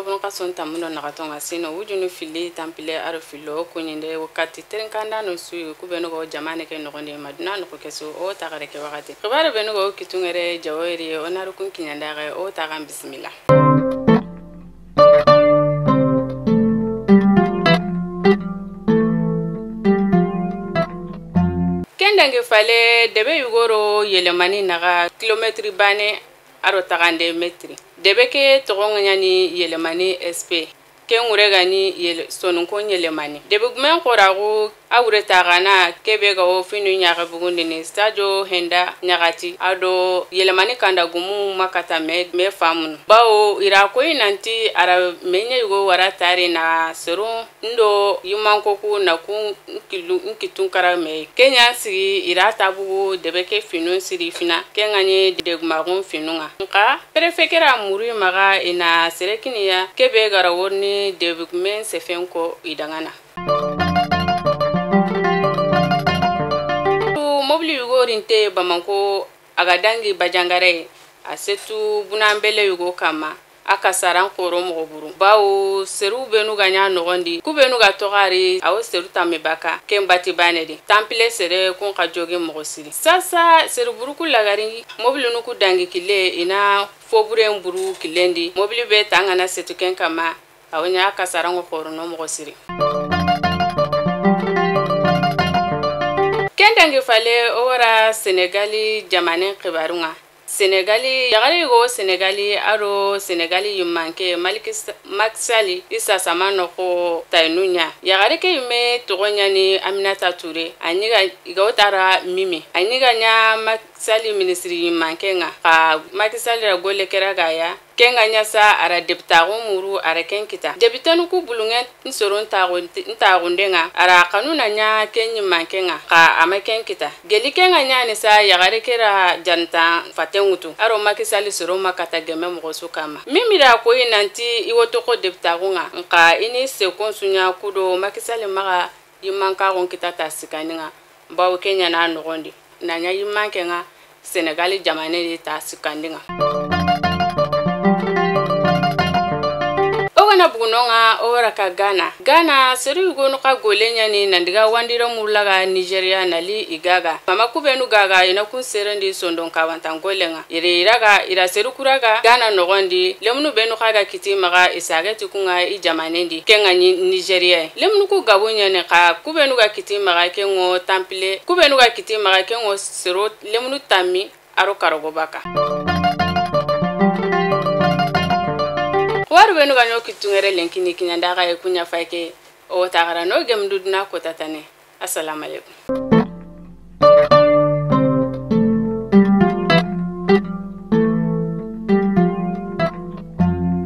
octobre ka son tamuno nagatonga sino wujunu fili tampile aro filo kunyinde wakati terenkanda no suyu kubeno go jamane ke no gonde maduna no keso o tagare ke wakati khibare beno go kitungere jaweri onaru kun kinyandare o tagam bismillah. Kendange fale debe yugoro yelemani naga kilometri bane aro tagande metri debe ke togonga ni yelemani sp ken urega ni sonunko yelemani debe gumen qorago awure tagana kebe ga ofinu nyaga bugundi ni stadio henda nyagati ado yelemani kanda gumu makata me famun bawo ira ko inanti ara menye yugo wara tari na seru ndo yumankoku na ku nkitunkara me kenya sigi ira tabugo debe ke finu siri fina kenganye degmagun finunga nka prefekera muri maga ina serekiniya kebe gara woni debe gumen sefenko idangana mobili yugo rinte bamanko agadangi bajangare asetu bunambele yugo kama akasaran koro mogoburu bawo seru benu ganya nogondi kubenu ga togari awo seru tamebaka kembati banedi tampile sere kun ka joge mogosiri sasa seru buruku lagari mobili nuku dangi kile ina fobure mburu kilendi mobili be tangana setu ken kama awonya akasaran koro no mogosiri kendange fale ora senegali jamane khibarunga senegali yagali go senegali aro senegali yumanke maksali isa samano ko tainunya yagali ke yume togonya ni Aminata Touré aniga igotara mimi aniga nya maksali ministry yumanke nga ka maksali ra gole keragaya kenga nyasa ara debtago muru ara kenkita debitanu ku bulunga nsoron ntagundenga ara kanuna nya kenyi mankenga ka amakenkita geli kenga nya ni sa yagare kera janta fatengutu aro makisali soro makata geme mogosu kama mimira ko inanti iwoto ko debtago nga nka ini sekonsunya kudo makisali maga yimanka gon kitata sikaninga bawo kenya na nogondi nanya yimankenga senegali jamane ta sikandinga na bugunonga ora ka Ghana seri gono ka golenya ni nandiga wandira mulaga Nigeria nali igaga mama kubenu gaga ina kun serendi sondon ka wantangolenga ire iraga ira seru kuraga Ghana nogondi lemnu benu kaga kiti maga isagati kunga I jamanendi kenga Nigeria lemnu ku gabonya ne ka kubenu ga kiti maga kengo tampile kubenu ga kiti maga kengo sero lemnu tammi aro karogobaka waru benu ganyo kitungere lenkini kinyanda ga kunya fake o tagara no gemdudna ko tatane assalamu alaikum.